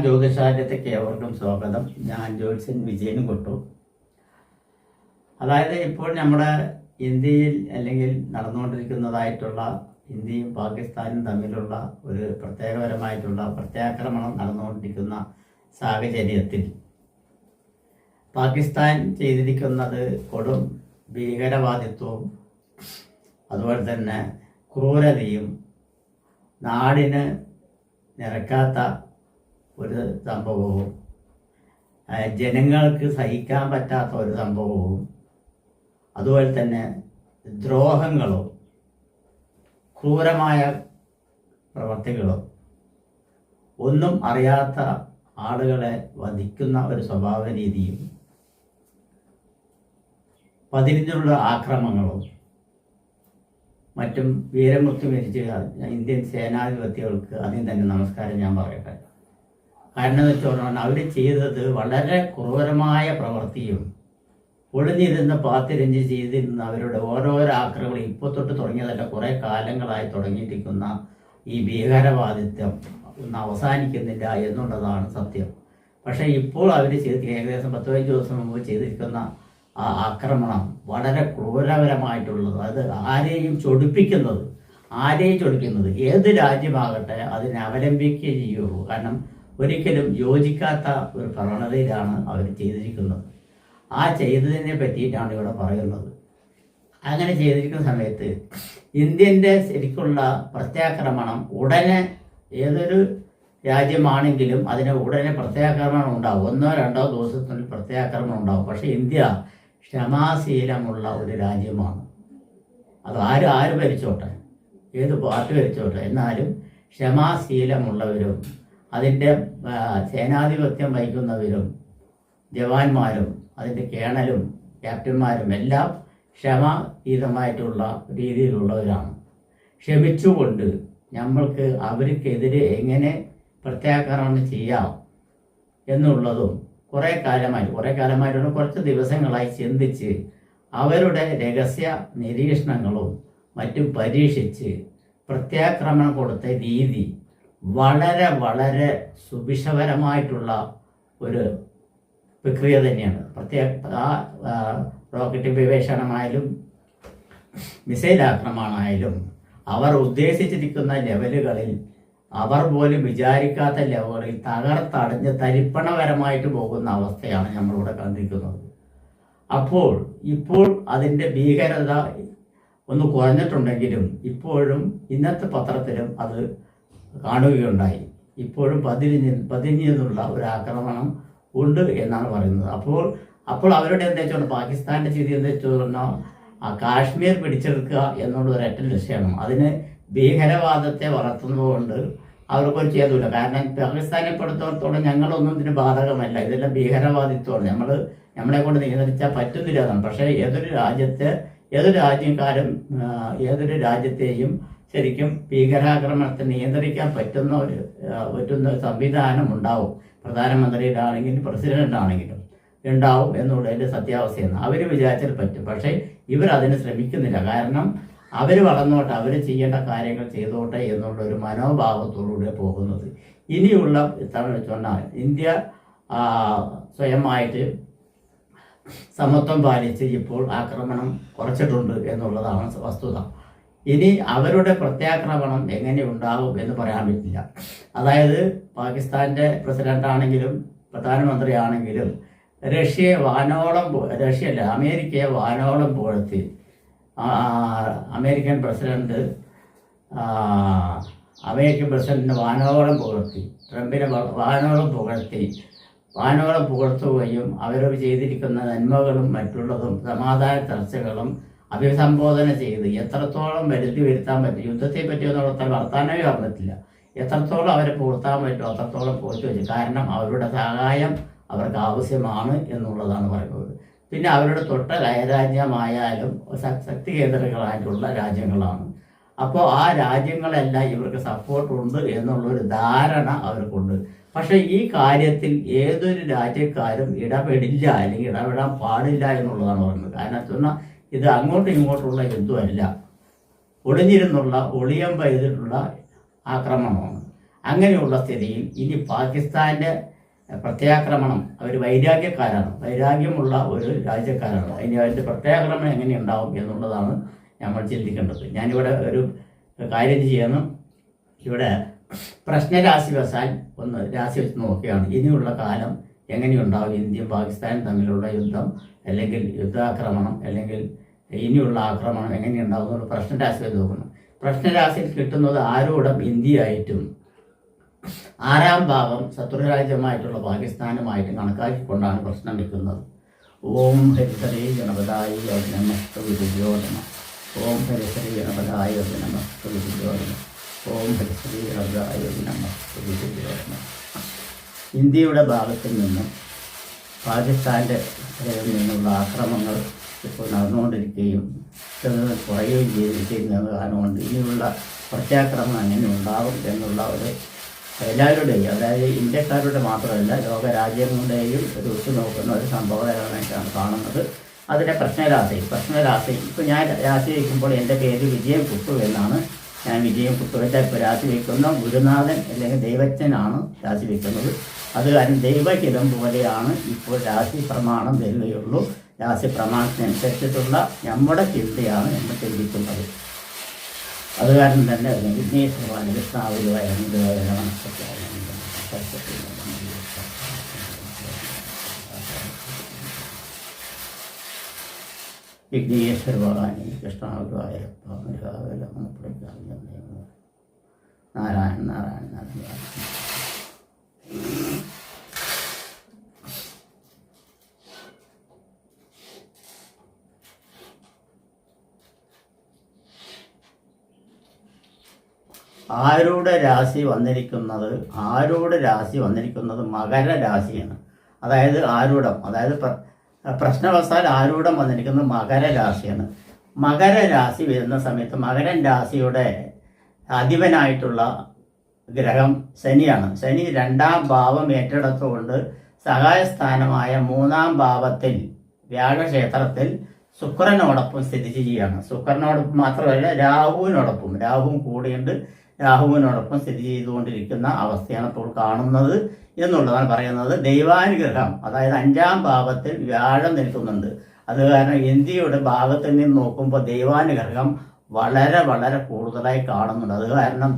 ജ്യോതിഷാലയത്തേക്ക് ഏവർക്കും സ്വാഗതം. ഞാൻ ജ്യോത്സ്യൻ വിജയൻ കൊട്ടു. അതായത് ഇപ്പോൾ നമ്മുടെ ഇന്ത്യയിൽ അല്ലെങ്കിൽ നടന്നുകൊണ്ടിരിക്കുന്നതായിട്ടുള്ള ഇന്ത്യയും പാകിസ്ഥാനും തമ്മിലുള്ള ഒരു പ്രത്യേകപരമായിട്ടുള്ള പ്രത്യാക്രമണം നടന്നുകൊണ്ടിരിക്കുന്ന സാഹചര്യത്തിൽ പാകിസ്ഥാൻ ചെയ്തിരിക്കുന്നത് കൊടും ഭീകരവാദിത്വവും അതുപോലെ തന്നെ ക്രൂരതയും നാടിന് നിരക്കാത്ത ഒരു സംഭവവും ജനങ്ങൾക്ക് സഹിക്കാൻ പറ്റാത്ത ഒരു സംഭവവും അതുപോലെ തന്നെ ദ്രോഹങ്ങളും ക്രൂരമായ പ്രവർത്തികളും ഒന്നും അറിയാത്ത ആളുകളെ വധിക്കുന്ന ഒരു സ്വഭാവ രീതിയും പതിരിഞ്ഞുള്ള ആക്രമണങ്ങളും മറ്റും വീരമൃത്യു മരിച്ച ഇന്ത്യൻ സേനാധിപത്യങ്ങൾക്ക് ആദ്യം തന്നെ നമസ്കാരം ഞാൻ പറയട്ടെ. കാരണം എന്ന് വെച്ചാൽ അവർ ചെയ്തത് വളരെ ക്രൂരമായ പ്രവൃത്തിയും ഒളിഞ്ഞിരുന്ന് പാത്തിരഞ്ച് ചെയ്തിരുന്ന അവരുടെ ഓരോരോ ആക്രമണം ഇപ്പോൾ തൊട്ട് തുടങ്ങിയതല്ല, കുറേ കാലങ്ങളായി തുടങ്ങിയിരിക്കുന്ന ഈ ഭീകരവാദിത്വം ഒന്ന് അവസാനിക്കുന്നില്ല എന്നുള്ളതാണ് സത്യം. പക്ഷേ ഇപ്പോൾ അവർ ഏകദേശം 10-15 ദിവസം മുമ്പ് ചെയ്തിരിക്കുന്ന ആ ആക്രമണം വളരെ ക്രൂരപരമായിട്ടുള്ളത്, അത് ആരെയും ചൊടിപ്പിക്കുന്നത് ഏത് രാജ്യമാകട്ടെ അതിനെ അവലംബിക്കുകയേ ചെയ്യുള്ളൂ. കാരണം ഒരിക്കലും യോജിക്കാത്ത ഒരു പ്രവണതയിലാണ് അവർ ചെയ്തിരിക്കുന്നത്. ആ ചെയ്തതിനെ പറ്റിയിട്ടാണ് ഇവിടെ പറയുന്നത്. അങ്ങനെ ചെയ്തിരിക്കുന്ന സമയത്ത് ഇന്ത്യൻ്റെ ശരിക്കുള്ള പ്രത്യാക്രമണം ഉടനെ ഏതൊരു രാജ്യമാണെങ്കിലും അതിന് ഉടനെ പ്രത്യാക്രമണം ഉണ്ടാവും. 1-2 ദിവസത്തിനുള്ളിൽ പ്രത്യാക്രമണം ഉണ്ടാവും. പക്ഷേ ഇന്ത്യ ക്ഷമാശീലമുള്ള ഒരു രാജ്യമാണ്. അത് ആര് ഭരിച്ചോട്ടെ, ഏത് പാർട്ടി ഭരിച്ചോട്ടെ, എന്നാലും ക്ഷമാശീലമുള്ളവരും അതിൻ്റെ സേനാധിപത്യം വഹിക്കുന്നവരും ജവാന്മാരും അതിൻ്റെ കേണലും ക്യാപ്റ്റന്മാരും എല്ലാം ക്ഷമാതീതമായിട്ടുള്ള രീതിയിലുള്ളവരാണ്. ക്ഷമിച്ചുകൊണ്ട് നമ്മൾക്ക് അവർക്കെതിരെ എങ്ങനെ പ്രത്യാക്രമണം ചെയ്യാം എന്നുള്ളതും കുറേ കാലമായിട്ട് കുറച്ച് ദിവസങ്ങളായി ചിന്തിച്ച് അവരുടെ രഹസ്യ നിരീക്ഷണങ്ങളും മറ്റും പരീക്ഷിച്ച് പ്രത്യാക്രമണം കൊടുത്ത രീതി വളരെ വളരെ സുഭിക്ഷപരമായിട്ടുള്ള ഒരു പ്രക്രിയ തന്നെയാണ്. റോക്കറ്റ് വിവേഷണമായാലും മിസൈൽ ആക്രമണമായാലും അവർ ഉദ്ദേശിച്ചിരിക്കുന്ന ലെവലുകളിൽ, അവർ പോലും വിചാരിക്കാത്ത ലെവലിൽ തകർത്തടഞ്ഞ് തരിപ്പണപരമായിട്ട് പോകുന്ന അവസ്ഥയാണ് നമ്മളിവിടെ കണ്ടിരിക്കുന്നത്. ഇപ്പോൾ അതിൻ്റെ ഭീകരത ഒന്ന് കുറഞ്ഞിട്ടുണ്ടെങ്കിലും ഇപ്പോഴും ഇന്നത്തെ പത്രത്തിലും അത് കാണുകയുണ്ടായി. ഇപ്പോഴും പതിഞ്ഞെന്നുള്ള ഒരു ആക്രമണം ഉണ്ട് എന്നാണ് പറയുന്നത്. അപ്പോൾ അവരുടെ എന്താ വെച്ചാൽ പാകിസ്ഥാൻ്റെ സ്ഥിതി എന്താ വെച്ചാൽ കാശ്മീർ പിടിച്ചെടുക്കുക എന്നുള്ള ഒരൊറ്റ ലക്ഷ്യമാണ്. അതിന് ഭീകരവാദത്തെ വളർത്തുന്നതുകൊണ്ട് അവർക്കൊരു ചെയ്തില്ല. കാരണം പാകിസ്ഥാനെ പെടുത്തോളത്തോളം ഞങ്ങളൊന്നും ഇതിന് ബാധകമല്ല, ഇതെല്ലാം ഭീകരവാദിത്വമാണ്, നമ്മളെ കൊണ്ട് നിയന്ത്രിച്ചാൽ പറ്റുന്നില്ല എന്നാണ്. പക്ഷേ ഏതൊരു രാജ്യത്തെയും ശരിക്കും ഭീകരാക്രമണത്തെ നിയന്ത്രിക്കാൻ പറ്റുന്ന സംവിധാനം ഉണ്ടാവും. പ്രധാനമന്ത്രിയിലാണെങ്കിലും പ്രസിഡന്റ് ആണെങ്കിലും ഉണ്ടാവും എന്നുള്ളതിൻ്റെ സത്യാവസ്ഥയാണ്. അവർ വിചാരിച്ചാൽ പറ്റും. പക്ഷേ ഇവരതിന് ശ്രമിക്കുന്നില്ല. കാരണം അവർ വളർന്നോട്ടെ, അവർ ചെയ്യേണ്ട കാര്യങ്ങൾ ചെയ്തോട്ടെ എന്നുള്ളൊരു മനോഭാവത്തോടുകൂടെ പോകുന്നത്. ഇനിയുള്ള വെച്ചുകൊണ്ടാണ് ഇന്ത്യ സ്വയമായിട്ട് സമത്വം പാലിച്ച് ഇപ്പോൾ ആക്രമണം കുറച്ചിട്ടുണ്ട് എന്നുള്ളതാണ് വസ്തുത. ഇനി അവരുടെ പ്രത്യാക്രമണം എങ്ങനെ ഉണ്ടാകും എന്ന് പറയാൻ പറ്റില്ല. അതായത് പാകിസ്ഥാൻ്റെ പ്രസിഡന്റാണെങ്കിലും പ്രധാനമന്ത്രിയാണെങ്കിലും അമേരിക്കയെ വാനോളം പുകഴ്ത്തി അമേരിക്കൻ പ്രസിഡന്റിനെ വാനോളം പുകഴ്ത്തി, ട്രംപിനെ വാനോളം പുകഴ്ത്തുകയും അവർ ചെയ്തിരിക്കുന്ന നന്മകളും മറ്റുള്ളതും സമാധാന ചർച്ചകളും അഭിസംബോധന ചെയ്ത് എത്രത്തോളം വരുത്താൻ പറ്റും, യുദ്ധത്തെ പറ്റിയൊന്നും വർത്താനമേ പറഞ്ഞിട്ടില്ല, എത്രത്തോളം അവരെ പുകഴ്ത്താൻ പറ്റുമോ അത്രത്തോളം പുകഴ്ത്തി വെച്ചു. കാരണം അവരുടെ സഹായം അവർക്ക് ആവശ്യമാണ് എന്നുള്ളതാണ് പറയുന്നത്. പിന്നെ അവരുടെ തൊട്ട അയരാജ്യമായാലും ശക്തി കേന്ദ്രങ്ങളായിട്ടുള്ള രാജ്യങ്ങളാണ്. അപ്പോൾ ആ രാജ്യങ്ങളെല്ലാം ഇവർക്ക് സപ്പോർട്ടുണ്ട് എന്നുള്ളൊരു ധാരണ അവർക്കുണ്ട്. പക്ഷേ ഈ കാര്യത്തിൽ ഏതൊരു രാജ്യക്കാരും ഇടപെടില്ല, അല്ലെങ്കിൽ ഇടപെടാൻ പാടില്ല എന്നുള്ളതാണ് പറയുന്നത്. കാരണം ഇത് അങ്ങോട്ടും ഇങ്ങോട്ടുള്ള യുദ്ധമല്ല, ഒളിഞ്ഞിരുന്നുള്ള ഒളിയം ചെയ്തിട്ടുള്ള ആക്രമണമാണ്. അങ്ങനെയുള്ള സ്ഥിതിയിൽ ഇനി പാകിസ്ഥാൻ്റെ പ്രത്യാക്രമണം, അവർ വൈരാഗ്യക്കാരാണ്, വൈരാഗ്യമുള്ള ഒരു രാജ്യക്കാരാണ്. അതിൻ്റെ പ്രത്യാക്രമണം എങ്ങനെയുണ്ടാവും എന്നുള്ളതാണ് നമ്മൾ ചിന്തിക്കേണ്ടത്. ഞാനിവിടെ ഒരു കാര്യം ചെയ്യുന്നു. ഇവിടെ പ്രശ്നരാശി വശാൽ ഒന്ന് രാശി വെച്ച് നോക്കുകയാണ്. ഇനിയുള്ള കാലം എങ്ങനെയുണ്ടാവും, ഇന്ത്യയും പാകിസ്ഥാനും തമ്മിലുള്ള യുദ്ധം അല്ലെങ്കിൽ യുദ്ധാക്രമണം അല്ലെങ്കിൽ ഇനിയുള്ള ആക്രമണം എങ്ങനെയുണ്ടാവും എന്നുള്ള പ്രശ്നരാശി വെച്ച് നോക്കുന്നു. പ്രശ്നരാശിയിൽ കിട്ടുന്നത് ആരോടും ഇന്ത്യയായിട്ടും 6-ാം ഭാവം ശത്രുരാജ്യമായിട്ടുള്ള പാകിസ്ഥാനുമായിട്ടും കണക്കാക്കിക്കൊണ്ടാണ് പ്രശ്നം വെക്കുന്നത്. ഓം ഹരിഹരേ ഗണപതായ നമസ്തേ വിദ്യോധന. ഓം ഹരിഹരേ ഗണപതായ നമസ്തേ വിദ്യോധന. ഓം ഹരിഹരേ ഗണപതായ നമസ്തേ വിദ്യോധന. ഇന്ത്യയുടെ ഭാഗത്തിൽ നിന്നും പാകിസ്ഥാൻ്റെ നിന്നുള്ള ആക്രമണങ്ങൾ ഇപ്പോൾ നടന്നുകൊണ്ടിരിക്കുകയും കുറയുകയും ചെയ്തിരിക്കുന്നത് കാരണം ഇനിയുള്ള പ്രത്യാക്രമണം എങ്ങനെ ഉണ്ടാകും എന്നുള്ള ഒരു എല്ലാവരുടെയും, അതായത് ഇന്ത്യക്കാരുടെ മാത്രമല്ല ലോകരാജ്യങ്ങളുടെയും ഒരു ഉറ്റുനോക്കുന്ന ഒരു സംഭവമായിട്ടാണ് കാണുന്നത്. അതിൻ്റെ പ്രശ്നരാശി ഇപ്പോൾ ഞാൻ രാശി വയ്ക്കുമ്പോൾ എൻ്റെ പേര് വിജയം കുട്ടു എന്നാണ്. ഞാൻ വിജയം കുട്ടുവിൻ്റെ ഇപ്പോൾ രാശി വയ്ക്കുന്ന ഗുരുനാഥൻ അല്ലെങ്കിൽ ദൈവജ്ഞനാണ് രാശി വയ്ക്കുന്നത്. അത് കാരണം ദൈവഹിതം പോലെയാണ് ഇപ്പോൾ രാശി പ്രമാണം തരികയുള്ളൂ. രാശി പ്രമാണത്തിനനുസരിച്ചിട്ടുള്ള നമ്മുടെ ചിന്തയാണ് നമ്മൾ ചിന്തിക്കുന്നത്. അത് കാരണം തന്നെ വിഘ്നേശ്വരവാണ് കൃഷ്ണാവിലുവായ വിഘ്നേശ്വര ഭഗവാനെ കൃഷ്ണാവിലുവായ നാരായണ നാരായണ നാരായണ. ആരുടെ രാശി വന്നിരിക്കുന്നത് മകരരാശിയാണ്. അതായത് ആരൂഢം, അതായത് പ്രശ്നവശാൽ ആരൂഢം വന്നിരിക്കുന്നത് മകരരാശിയാണ്. മകരരാശി വരുന്ന സമയത്ത് മകരൻ രാശിയുടെ അധിപനായിട്ടുള്ള ഗ്രഹം ശനിയാണ്. ശനി 2-ാം ഭാവം ഏറ്റെടുത്തുകൊണ്ട് സഹായസ്ഥാനമായ 3-ാം ഭാവത്തിൽ വ്യാഴക്ഷേത്രത്തിൽ ശുക്രനോടൊപ്പം സ്ഥിതി ചെയ്യുകയാണ്. ശുക്രനോടൊപ്പം മാത്രമല്ല രാഹുവിനോടൊപ്പം കൂടിയുണ്ട്. രാഹുവിനോടൊപ്പം സ്ഥിതി ചെയ്തുകൊണ്ടിരിക്കുന്ന അവസ്ഥയാണ് ഇപ്പോൾ കാണുന്നത് എന്നുള്ളതാണ് പറയുന്നത്. ദൈവാനുഗ്രഹം, അതായത് 5-ാം ഭാവത്തിൽ വ്യാഴം നിൽക്കുന്നുണ്ട്. അത് കാരണം ഇന്ത്യയുടെ ഭാഗത്തിൽ നിന്ന് നോക്കുമ്പോൾ ദൈവാനുഗ്രഹം വളരെ വളരെ കൂടുതലായി കാണുന്നുണ്ട്. അത് കാരണം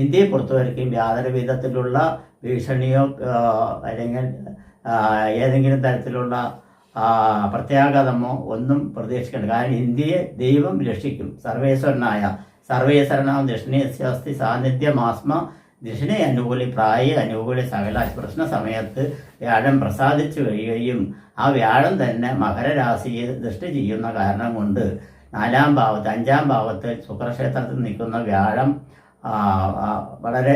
ഇന്ത്യയെ പുറത്തുവരികയും യാതൊരു വിധത്തിലുള്ള ഭീഷണിയോ അല്ലെങ്കിൽ ഏതെങ്കിലും തരത്തിലുള്ള പ്രത്യാഘാതമോ ഒന്നും പ്രതീക്ഷിക്കേണ്ട. കാരണം ഇന്ത്യയെ ദൈവം രക്ഷിക്കും. സർവേശ്വരനാം ദക്ഷിണേസ്യസ്തി സാന്നിധ്യമാസ്മ ദക്ഷിണേ അനുകൂലി പ്രായ അനുകൂലി സകല പ്രശ്ന സമയത്ത് വ്യാഴം പ്രസാദിച്ചു കഴിയുകയും ആ വ്യാഴം തന്നെ മകരരാശിയെ ദൃഷ്ടി ചെയ്യുന്ന കാരണം കൊണ്ട് 4-ാം ഭാവത്ത് 5-ാം ഭാവത്ത് ശുക്രക്ഷേത്രത്തിൽ നിൽക്കുന്ന വ്യാഴം വളരെ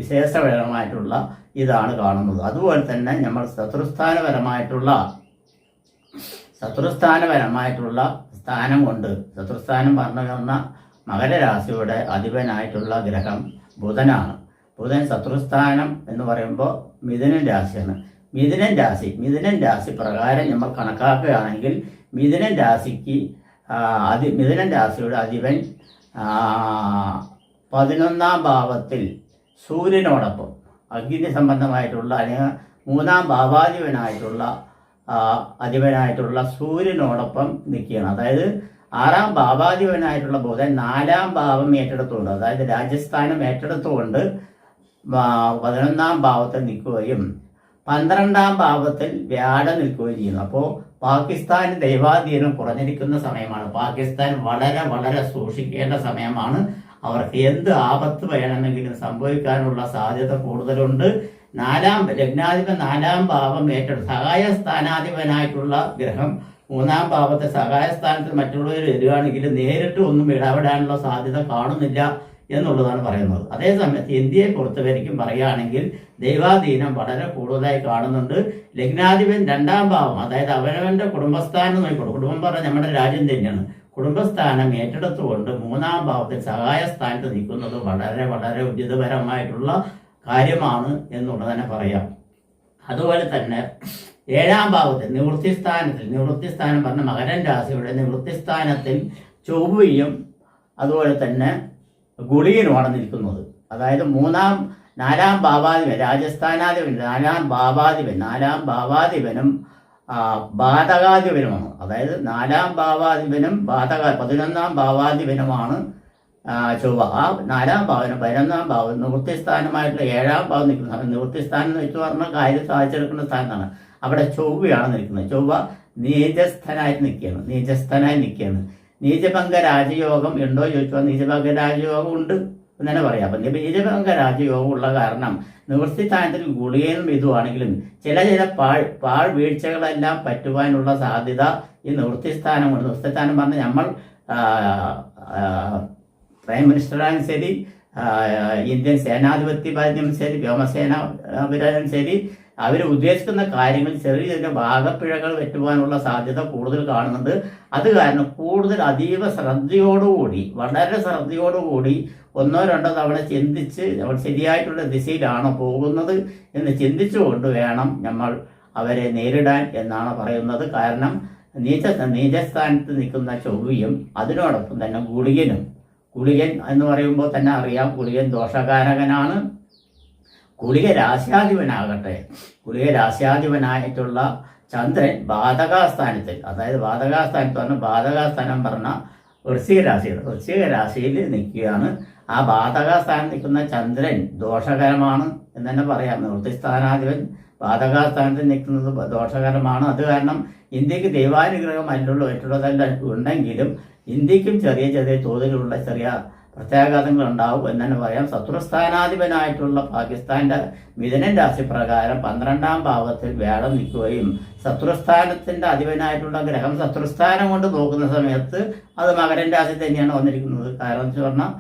വിശേഷപരമായിട്ടുള്ള ഇതാണ് കാണുന്നത്. അതുപോലെ തന്നെ നമ്മൾ ശത്രുസ്ഥാനപരമായിട്ടുള്ള സ്ഥാനം കൊണ്ട്, ശത്രുസ്ഥാനം പറഞ്ഞ മകരരാശിയുടെ അധിപനായിട്ടുള്ള ഗ്രഹം ബുധനാണ്. ബുധൻ ശത്രുസ്ഥാനം എന്ന് പറയുമ്പോൾ മിഥുനൻ രാശിയാണ്. മിഥുനൻ രാശി പ്രകാരം നമ്മൾ കണക്കാക്കുകയാണെങ്കിൽ മിഥുനൻ രാശിയുടെ അധിപൻ 11-ാം ഭാവത്തിൽ സൂര്യനോടൊപ്പം അഗ്നി സംബന്ധമായിട്ടുള്ള അല്ലെങ്കിൽ 3-ാം ഭാവാധിപനായിട്ടുള്ള അധിപനായിട്ടുള്ള സൂര്യനോടൊപ്പം നിൽക്കുകയാണ്. അതായത് 6-ാം ഭാവാധിപനായിട്ടുള്ള ബുധൻ 4-ാം ഭാവം ഏറ്റെടുത്തുകൊണ്ട്, അതായത് രാജസ്ഥാനം ഏറ്റെടുത്തുകൊണ്ട് 11-ാം ഭാവത്തിൽ നിൽക്കുകയും 12-ാം ഭാവത്തിൽ വ്യാഴം നിൽക്കുകയും ചെയ്യുന്നു. അപ്പോൾ പാകിസ്ഥാൻ ദൈവാധീനം കുറഞ്ഞിരിക്കുന്ന സമയമാണ്. പാകിസ്ഥാൻ വളരെ വളരെ സൂക്ഷിക്കേണ്ട സമയമാണ്. അവർക്ക് എന്ത് ആപത്ത് വേണമെങ്കിലും സംഭവിക്കാനുള്ള സാധ്യത കൂടുതലുണ്ട്. ലഗ്നാധിപൻ 4-ാം ഭാവം ഏറ്റെടുത്ത് സഹായ സ്ഥാനാധിപനായിട്ടുള്ള ഗ്രഹം 3-ാം ഭാവത്തെ സഹായ സ്ഥാനത്തിൽ മറ്റുള്ളവർ വരികയാണെങ്കിൽ നേരിട്ട് ഒന്നും ഇടപെടാനുള്ള സാധ്യത കാണുന്നില്ല എന്നുള്ളതാണ് പറയുന്നത്. അതേസമയത്ത് ഇന്ത്യയെ പുറത്തുവരിക്കും പറയുകയാണെങ്കിൽ ദൈവാധീനം വളരെ കൂടുതലായി കാണുന്നുണ്ട്. ലഗ്നാധിപൻ 2-ാം ഭാവം, അതായത് അവനവന്റെ കുടുംബസ്ഥാനം നോക്കിക്കോളൂ. കുടുംബം പറഞ്ഞാൽ നമ്മുടെ രാജ്യം തന്നെയാണ്. കുടുംബസ്ഥാനം ഏറ്റെടുത്തുകൊണ്ട് 3-ാം ഭാവത്തിൽ സഹായ സ്ഥാനത്ത് നിൽക്കുന്നത് വളരെ വളരെ ഉചിതപരമായിട്ടുള്ള കാര്യമാണ് എന്നുള്ളത് തന്നെ പറയാം. അതുപോലെ തന്നെ 7-ാം ഭാവത്തിൽ നിവൃത്തിസ്ഥാനം പറഞ്ഞ മകരൻ രാശിയുടെ നിവൃത്തിസ്ഥാനത്തിൽ ചൊവ്വയും അതുപോലെ തന്നെ ഗുളികനുമാണ് നിൽക്കുന്നത്. അതായത് നാലാം ഭാവാധിപൻ രാജസ്ഥാനാധിപൻ നാലാം ഭാവാധിപനും ബാധകാധിപനുമാണ്. അതായത് 4ാം ഭാവാധിപനും 11ാം ഭാവാധിപനുമാണ് ചൊവ്വ. ആ 4ാം ഭാവനും 11ാം ഭാവം നിവൃത്തിസ്ഥാനമായിട്ടുള്ള 7ാം ഭാവം നിൽക്കുന്ന നിവൃത്തിസ്ഥാനം എന്ന് വെച്ച് പറഞ്ഞാൽ കാര്യം സാധിച്ചെടുക്കുന്ന സ്ഥാനത്താണ്. അവിടെ ചൊവ്വയാണ് നിൽക്കുന്നത്. ചൊവ്വ നീചസ്ഥനായി നിൽക്കുകയാണ്. നീചഭംഗ രാജയോഗം ഉണ്ടോ ചോദിച്ചാൽ നീചഭംഗ രാജയോഗം ഉണ്ട് എന്ന് തന്നെ പറയാം. അപ്പം നീചഭംഗ രാജയോഗം ഉള്ള കാരണം നിവൃത്തിസ്ഥാനത്തിൽ ഗുളികനും ഇതുവാണെങ്കിലും ചില പാഴ് വീഴ്ചകളെല്ലാം പറ്റുവാനുള്ള സാധ്യത ഈ നിവൃത്തിസ്ഥാനമുണ്ട്. നിവൃത്തിസ്ഥാനം പറഞ്ഞാൽ നമ്മൾ പ്രൈം മിനിസ്റ്ററായാലും ശരി, ഇന്ത്യൻ സേനാധിപത്യമായാലും ശരി, വ്യോമസേനാപരായാലും ശരി, അവർ ഉദ്ദേശിക്കുന്ന കാര്യങ്ങൾ ചെറിയ ചെറിയ ഭാഗപ്പിഴകൾ പറ്റുവാനുള്ള സാധ്യത കൂടുതൽ കാണുന്നുണ്ട്. അത് കാരണം കൂടുതൽ അതീവ ശ്രദ്ധയോടുകൂടി, വളരെ ശ്രദ്ധയോടുകൂടി 1-2 തവണ ചിന്തിച്ച് നമ്മൾ ശരിയായിട്ടുള്ള ദിശയിലാണോ പോകുന്നത് എന്ന് ചിന്തിച്ചുകൊണ്ട് വേണം നമ്മൾ അവരെ നേരിടാൻ എന്നാണ് പറയുന്നത്. കാരണം നീചസ്ഥാനത്ത് നിൽക്കുന്ന ചൊവ്വയും അതിനോടൊപ്പം തന്നെ ഗുളികൻ എന്ന് പറയുമ്പോൾ തന്നെ അറിയാം ഗുളികൻ ദോഷകാരകനാണ്. ഗുളിക രാശ്യാധിപനായിട്ടുള്ള ചന്ദ്രൻ ബാധകാസ്ഥാനത്തിൽ, അതായത് ബാധകാസ്ഥാനം പറഞ്ഞ വൃശ്ചിക രാശിയിൽ നിൽക്കുകയാണ്. ആ ബാധകാസ്ഥാനം നിൽക്കുന്ന ചന്ദ്രൻ ദോഷകരമാണ് എന്ന് തന്നെ പറയാം. നിവൃത്തിസ്ഥാനാധിപൻ ബാധകാസ്ഥാനത്ത് നിൽക്കുന്നത് ദോഷകരമാണ്. അത് കാരണം ഇന്ത്യക്ക് ദൈവാനുഗ്രഹം മറ്റുള്ളതെല്ലാം ഉണ്ടെങ്കിലും ഇന്ത്യക്കും ചെറിയ തോതിലുള്ള ചെറിയ പ്രത്യാഘാതങ്ങൾ ഉണ്ടാവും എന്ന് തന്നെ പറയാം. ശത്രുസ്ഥാനാധിപനായിട്ടുള്ള പാകിസ്ഥാന്റെ മിഥുനൻ രാശി പ്രകാരം 12ാം ഭാവത്തിൽ വ്യാഴം നിൽക്കുകയും ശത്രുസ്ഥാനത്തിന്റെ അധിപനായിട്ടുള്ള ഗ്രഹം ശത്രുസ്ഥാനം കൊണ്ട് നോക്കുന്ന സമയത്ത് അത് മകരൻ രാശി തന്നെയാണ് വന്നിരിക്കുന്നത്. കാരണം എന്ന് പറഞ്ഞാൽ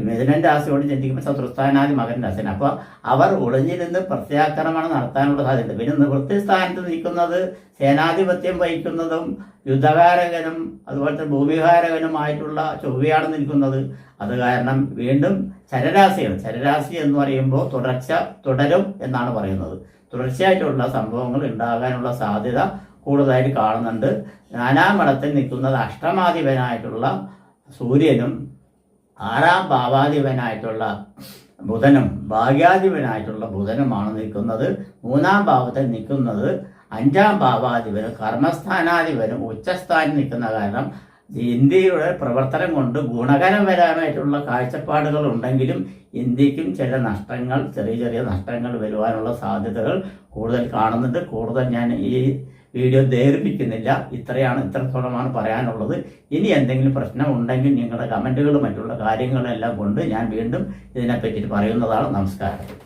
മിഥുനൻ രാശിയോട് ചിന്തിക്കുമ്പോൾ ശത്രുസ്ഥാനാദി മകരൻ രാശിയാണ്. അപ്പോൾ അവർ ഒളിഞ്ഞിരുന്ന് പ്രത്യാക്രമണം നടത്താനുള്ള സാധ്യത. പിന്നെ നിവൃത്തി സ്ഥാനത്ത് നിൽക്കുന്നത് സേനാധിപത്യം വഹിക്കുന്നതും യുദ്ധകാരകനും അതുപോലത്തെ ഭൂമികാരകനുമായിട്ടുള്ള ചൊവ്വയാണ് നിൽക്കുന്നത്. അത് കാരണം വീണ്ടും ചരരാശി എന്ന് പറയുമ്പോൾ തുടരും എന്നാണ് പറയുന്നത്. തുടർച്ചയായിട്ടുള്ള സംഭവങ്ങൾ ഉണ്ടാകാനുള്ള സാധ്യത കൂടുതലായിട്ട് കാണുന്നുണ്ട്. 4ാം ഇടത്തിൽ നിൽക്കുന്നത് അഷ്ടമാധിപനായിട്ടുള്ള സൂര്യനും 6ാം ഭാവാധിപനായിട്ടുള്ള ബുധനും ഭാഗ്യാധിപനായിട്ടുള്ള ബുധനുമാണ് നിൽക്കുന്നത്. 3ാം ഭാവത്തിൽ നിൽക്കുന്നത് 5ാം ഭാവാധിപനും കർമ്മസ്ഥാനാധിപനും ഉച്ചസ്ഥാനം നിൽക്കുന്ന കാരണം ഇന്ത്യയുടെ പ്രവർത്തനം കൊണ്ട് ഗുണകരപരമായിട്ടുള്ള കാഴ്ചപ്പാടുകൾ ഉണ്ടെങ്കിലും ഇന്ത്യക്കും ചെറിയ നഷ്ടങ്ങൾ വരുവാനുള്ള സാധ്യതകൾ കൂടുതൽ കാണുന്നുണ്ട്. കൂടുതൽ ഞാൻ ഈ വീഡിയോ ദീർഘിപ്പിക്കുന്നില്ല. ഇത്രത്തോളമാണ് പറയാനുള്ളത്. ഇനി എന്തെങ്കിലും പ്രശ്നം ഉണ്ടെങ്കിൽ നിങ്ങളുടെ കമൻറ്റുകളും മറ്റുള്ള കാര്യങ്ങളെല്ലാം കൊണ്ട് ഞാൻ വീണ്ടും ഇതിനെപ്പറ്റി പറയുന്നതാണ്. നമസ്കാരം.